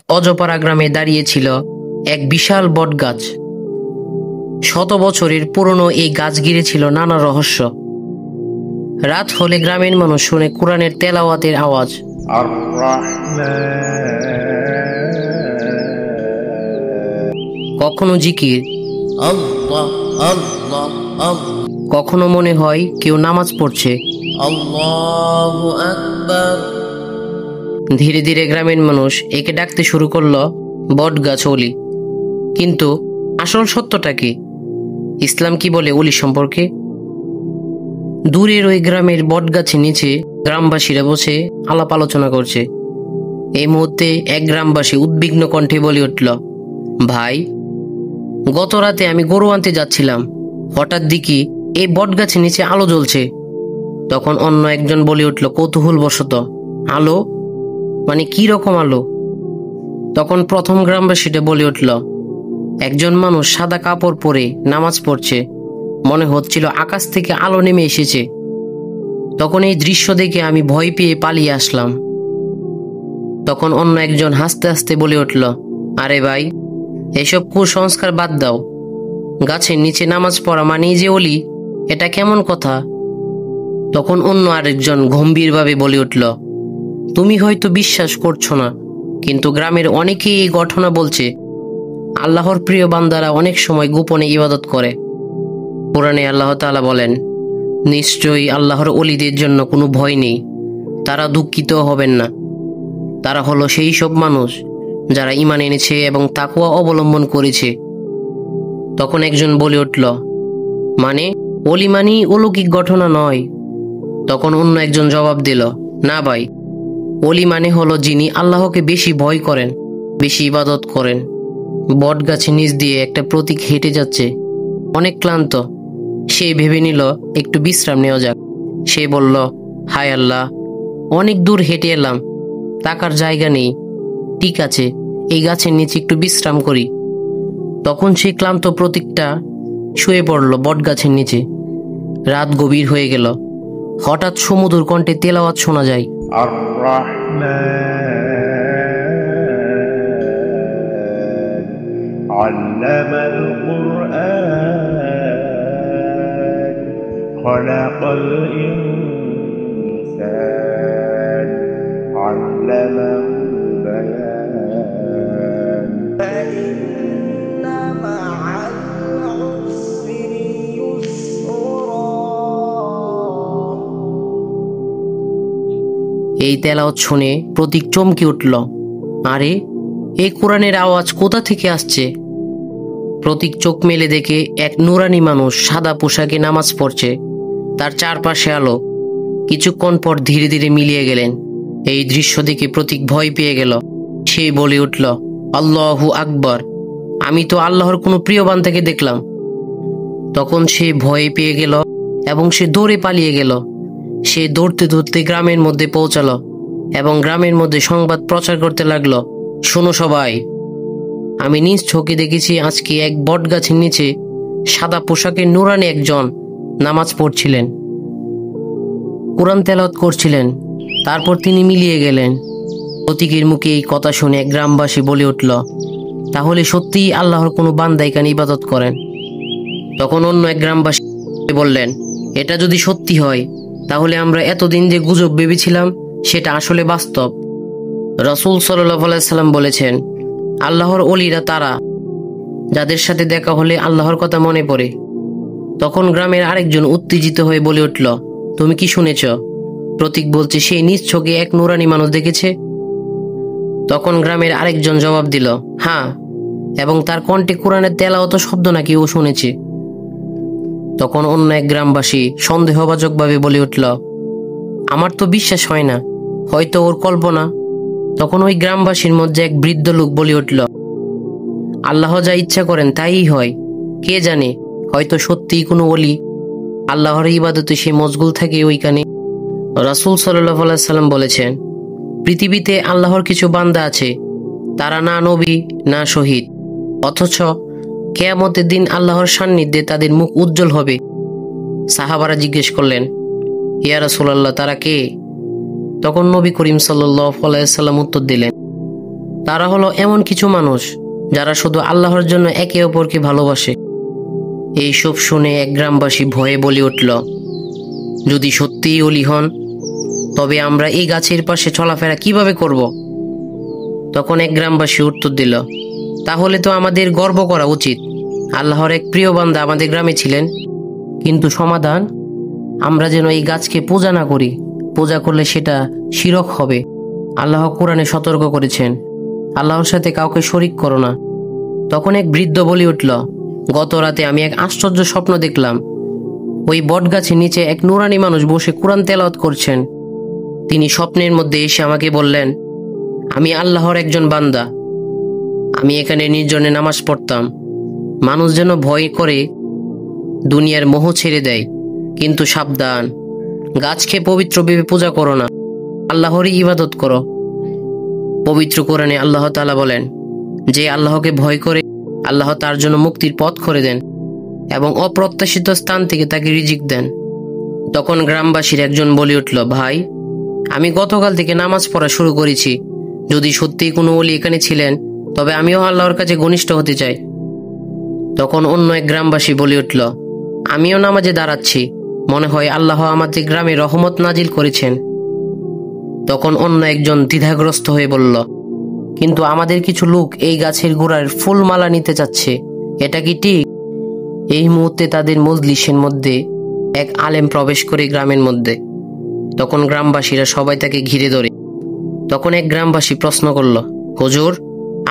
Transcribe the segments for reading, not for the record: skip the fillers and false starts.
অজপাড়া গ্রামে দাঁড়িয়েছিল এক বিশাল বটগাছ। শত বছরের পুরনো এই গাছ ঘিরে ছিল নানা রহস্য। রাত হলে গ্রামের মানুষ শুনে কোরআনের তেলাওয়াতের আওয়াজ, কখনো জিকির, আল্লাহ আল্লাহ আল্লাহ, কখনো মনে হয় কেউ নামাজ পড়ছে, আল্লাহু আকবার। ধীরে ধীরে গ্রামের মানুষ একে ডাকতে শুরু করলো বটগাছ অলি। কিন্তু আসল সত্যটা কি? ইসলাম কি বলে অলি সম্পর্কে? দূরের ওই গ্রামের বটগাছের নিচে গ্রামবাসীরা বসে আলাপ আলোচনা করছে। এই মুহূর্তে এক গ্রামবাসী উদ্বিগ্ন কণ্ঠে বলে উঠল, ভাই, গত রাতে আমি গরু আনতে যাচ্ছিলাম, হঠাৎ দেখি এই বটগাছের নিচে আলো জ্বলছে। তখন অন্য একজন বলে উঠল কৌতূহল বশত, আলো মানে কি রকম আলো? তখন প্রথম গ্রামবাসীটা বলে উঠল, একজন মানুষ সাদা কাপড় পরে নামাজ পড়ছে, মনে হচ্ছিল আকাশ থেকে আলো নেমে এসেছে। তখন এই দৃশ্য দেখে আমি ভয় পেয়ে পালিয়ে আসলাম। তখন অন্য একজন হাসতে হাসতে বলে উঠল, আরে ভাই, এসব কুসংস্কার বাদ দাও, গাছের নিচে নামাজ পড়া মানেই যে অলি, এটা কেমন কথা? তখন অন্য আরেকজন গম্ভীরভাবে বলে উঠল, তুমি হয়তো বিশ্বাস করছো না, কিন্তু গ্রামের অনেকেই এই ঘটনা বলছে আল্লাহর প্রিয় বান্দারা অনেক সময় গোপনে ইবাদত করে। কোরআনে আল্লাহ তাআলা বলেন, নিশ্চয়ই আল্লাহর অলিদের জন্য কোনো ভয় নেই, তারা দুঃখিত হবেন না। তারা হলো সেই সব মানুষ যারা ঈমান এনেছে এবং তাকওয়া অবলম্বন করেছে। তখন একজন বলে উঠল, মানে অলি মানেই অলৌকিক ঘটনা নয়? তখন অন্য একজন জবাব দিল, না ভাই, অলি মানে হলো যিনি আল্লাহকে বেশি ভয় করেন, বেশি ইবাদত করেন। বটগাছের নিচ দিয়ে একটা প্রতীক হেঁটে যাচ্ছে, অনেক ক্লান্ত। সে ভেবে নিল একটু বিশ্রাম নেওয়া যাক। সে বলল, হায় আল্লাহ, অনেক দূর হেঁটে এলাম, থাকার জায়গা নেই, ঠিক আছে, এই গাছের নিচে একটু বিশ্রাম করি। তখন সেই ক্লান্ত প্রতীকটা শুয়ে পড়ল বটগাছের নিচে। রাত গভীর হয়ে গেল। হঠাৎ সুমধুর কণ্ঠে তেলাওয়াত শোনা যায়, আল্লামাল কুরআন খলাকাল ইনসান আল্লামাহুল বায়ান ফাইন্না মাআল উসরি ইউসরা। এই তেলাওয়াত শুনে প্রতীক চমকে উঠল। আরে, এই কোরআনের আওয়াজ কোথা থেকে আসছে? প্রতীক চোখ মেলে দেখে এক নুরানি মানুষ সাদা পোশাকে নামাজ পড়ছে, তার চারপাশে আলো। কিছুক্ষণ পর ধীরে ধীরে মিলিয়ে গেলেন। এই দৃশ্য দেখে প্রতীক ভয় পেয়ে গেল। সে বলে উঠল, আল্লাহু আকবার, আমি তো আল্লাহর কোনো প্রিয় বান্দাকে দেখলাম। তখন সে ভয় পেয়ে গেল এবং সে দৌড়ে পালিয়ে গেল। সে দৌড়তে দৌড়তে গ্রামের মধ্যে পৌঁছালো এবং গ্রামের মধ্যে সংবাদ প্রচার করতে লাগলো, শোনো সবাই, আমি নিজ চোখে দেখেছি আজকে এক বটগাছের নিচে সাদা পোশাকে নুরানি একজন নামাজ পড়ছিলেন, কোরআন তেলাওয়াত করছিলেন। তারপর তিনি মিলিয়ে গেলেন। প্রতীকের মুখে এই কথা শুনে এক গ্রামবাসী বলে উঠল, তাহলে সত্যিই আল্লাহর কোনো বান্দা এখানে ইবাদত করেন। তখন অন্য এক গ্রামবাসী বললেন, এটা যদি সত্যি হয় তাহলে আমরা এতদিন যে গুজব ভেবেছিলাম সেটা আসলে বাস্তব। রাসূল সাল্লাল্লাহু আলাইহি সাল্লাম বলেছেন, আল্লাহর ওলিরা তারা যাদের সাথে দেখা হলে আল্লাহর কথা মনে পড়ে। তখন গ্রামের আরেকজন উত্তেজিত হয়ে বলে উঠল, তুমি কি শুনেছ? প্রতীক বলছে সে নিজ চোখে এক নুরানি মানুষ দেখেছে। তখন গ্রামের আরেকজন জবাব দিল, হ্যাঁ, এবং তার কণ্ঠে কোরআনের তেলাওয়াত শব্দ নাকি ও শুনেছে। তখন অন্য এক গ্রামবাসী সন্দেহভাজকভাবে বলে উঠল, আমার তো বিশ্বাস হয় না, হয়তো ওর কল্পনা। তখন ওই গ্রামবাসীর মধ্যে এক বৃদ্ধ লোক বলে উঠল, আল্লাহ যা ইচ্ছা করেন তাই হয়, কে জানে, হয়তো সত্যিই কোনো ওলি আল্লাহর ইবাদতে সে মশগুল থাকে ওইখানে। রাসূল সাল্লাল্লাহু আলাইহি সাল্লাম বলেছেন, পৃথিবীতে আল্লাহর কিছু বান্দা আছে, তারা না নবী না শহীদ, অথচ কিয়ামতের দিন আল্লাহর সান্নিধ্যে তাদের মুখ উজ্জ্বল হবে। সাহাবারা জিজ্ঞেস করলেন, ইয়া রাসূলুল্লাহ, তারা কে? তখন নবী করিম সাল্লাল্লাহু আলাইহি সাল্লাম উত্তর দিলেন, তারা হলো এমন কিছু মানুষ যারা শুধু আল্লাহর জন্য একে অপরকে ভালোবাসে। এইসব শুনে এক গ্রামবাসী ভয়ে বলে উঠল, যদি সত্যিই ওলি হন তবে আমরা এই গাছের পাশে চলাফেরা কিভাবে করব? তখন এক গ্রামবাসী উত্তর দিল, তাহলে তো আমাদের গর্ব করা উচিত। আল্লাহর এক প্রিয় বান্দা আমাদের গ্রামে ছিলেন। কিন্তু সমাধান, আমরা যেন এই গাছকে পূজা না করি। পূজা করলে সেটা শিরক হবে। আল্লাহ কোরআনে সতর্ক করেছেন, আল্লাহর সাথে কাউকে শরিক করো না। তখন এক বৃদ্ধ বলে উঠল, গত রাতে আমি এক আশ্চর্য স্বপ্ন দেখলাম। ওই বট গাছের নিচে এক নুরানি মানুষ বসে কোরআন তেলাওয়াত করছেন। তিনি স্বপ্নের মধ্যে এসে আমাকে বললেন, আমি আল্লাহর একজন বান্দা। আমি এখানে নির্জনে নামাজ পড়তাম। মানুষ যেন ভয় করে দুনিয়ার মোহ ছেড়ে দেয়। কিন্তু সাবধান, গাছকে পবিত্র ভেবে পূজা করো না, আল্লাহরই ইবাদত করো। পবিত্র কোরআনে আল্লাহ তাআলা বলেন, যে আল্লাহকে ভয় করে আল্লাহ তার জন্য মুক্তির পথ করে দেন এবং অপ্রত্যাশিত স্থান থেকে তাকে রিজিক দেন। তখন গ্রামবাসীর একজন বলে উঠল, ভাই, আমি গতকাল থেকে নামাজ পড়া শুরু করেছি। যদি সত্যিই কোনো ওলি এখানে ছিলেন তবে আমিও আল্লাহর কাছে ঘনিষ্ঠ হতে চাই। তখন অন্য এক গ্রামবাসী বলে উঠল, আমিও নামাজে দাঁড়াচ্ছি। মনে হয় আল্লাহ আমাদের গ্রামে রহমত নাজিল করেছেন। তখন অন্য একজন দ্বিধাগ্রস্ত হয়ে বলল, কিন্তু আমাদের কিছু লোক এই গাছের গোড়ার ফুলমালা নিতে চাচ্ছে, এটা কি ঠিক? এই মুহূর্তে তাদের মজলিসের মধ্যে এক আলেম প্রবেশ করে গ্রামের মধ্যে। তখন গ্রামবাসীরা সবাই তাকে ঘিরে ধরে। তখন এক গ্রামবাসী প্রশ্ন করল, হুজুর,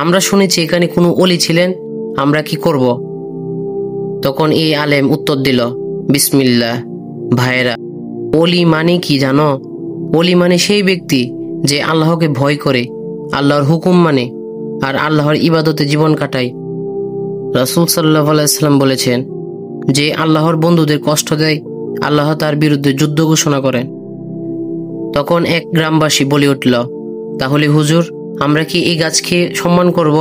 আমরা শুনেছি এখানে কোনো ওলি ছিলেন, আমরা কি করব? তখন এই আলেম উত্তর দিল, বিসমিল্লাহ। ভাইয়েরা, ওলি মানে কি জানো? ওলি মানে সেই ব্যক্তি যে আল্লাহকে ভয় করে, আল্লাহর হুকুম মানে আর আল্লাহর ইবাদতে জীবন কাটায়। রাসূল সাল্লাল্লাহু আলাইহি ওয়াসাল্লাম বলেছেন, যে আল্লাহর বন্ধুদের কষ্ট দেয় আল্লাহ তার বিরুদ্ধে যুদ্ধ ঘোষণা করেন। তখন এক গ্রামবাসী বলে উঠল, তাহলে হুজুর, আমরা কি এই গাছকে সম্মান করব?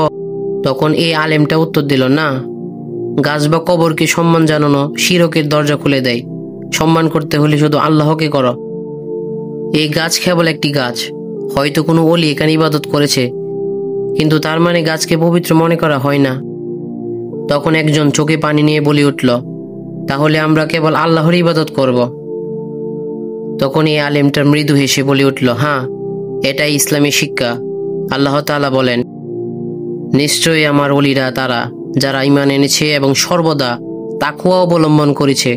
তখন এই আলেমটা উত্তর দিল, না, গাছ বা কবরকে সম্মান জানানো শিরকের দরজা খুলে দেয়। সম্মান করতে হলে শুধু আল্লাহকে করো। এই গাছ কেবল একটি গাছ। হয়তো কোনো ওলি এখানে ইবাদত করেছে, কিন্তু তার মানে গাছকে পবিত্র মনে করা হয় না। তখন একজন চোখে পানি নিয়ে বলে উঠল, তাহলে আমরা কেবল আল্লাহর ইবাদত করব। তখন এই আলেমটা মৃদু হেসে বলে উঠল, হ্যাঁ, এটাই ইসলামী শিক্ষা। আল্লাহ তাআলা বলেন, নিশ্চয়ই আমার ওলিরা তারা যারা ঈমান এনেছে এবং সর্বদা তাকওয়া অবলম্বন করেছে।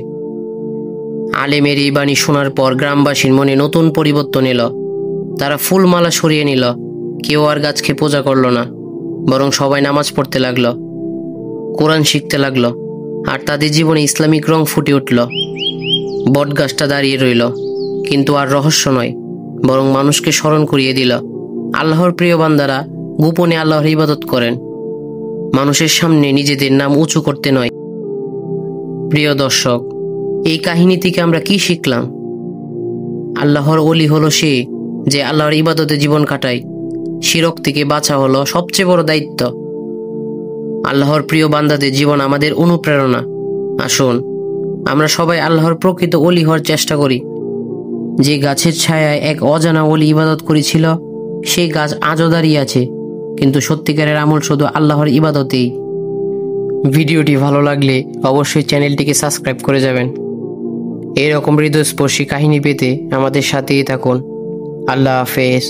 আলেমের এই বাণী শোনার পর গ্রামবাসীর মনে নতুন পরিবর্তন এলো। তারা ফুলমালা সরিয়ে নিল। কেউ আর গাছকে পূজা করলো না, বরং সবাই নামাজ পড়তে লাগলো, কোরআন শিখতে লাগলো, আর তাদের জীবনে ইসলামিক রং ফুটে উঠল। বট গাছটা দাঁড়িয়ে রইল, কিন্তু আর রহস্য নয়, বরং মানুষকে স্মরণ করিয়ে দিল আল্লাহর প্রিয় বান্দারা গোপনে আল্লাহর ইবাদত করেন, মানুষের সামনে নিজেদের নাম উঁচু করতে নয়। প্রিয় দর্শক, এই কাহিনী থেকে আমরা কি শিখলাম? আল্লাহর ওলি হলো সে যে আল্লাহর ইবাদতে জীবন কাটায়। শিরক থেকে বাঁচা হলো সবচেয়ে বড় দায়িত্ব। আল্লাহর প্রিয় বান্দাদের জীবন আমাদের অনুপ্রেরণা। আসুন, আমরা সবাই আল্লাহর প্রকৃত ওলি হওয়ার চেষ্টা করি। যে গাছের ছায়ায় এক অজানা ওলি ইবাদত করেছিল, সেই গাছ আজও দাঁড়িয়ে আছে, কিন্তু সত্যিকারের আমল শুধু আল্লাহর ইবাদতেই। ভিডিওটি ভালো লাগলে অবশ্যই চ্যানেলটিকে সাবস্ক্রাইব করে যাবেন। এরকম হৃদয়স্পর্শী কাহিনী পেতে আমাদের সাথেই থাকুন। আল্লাহ হাফেজ।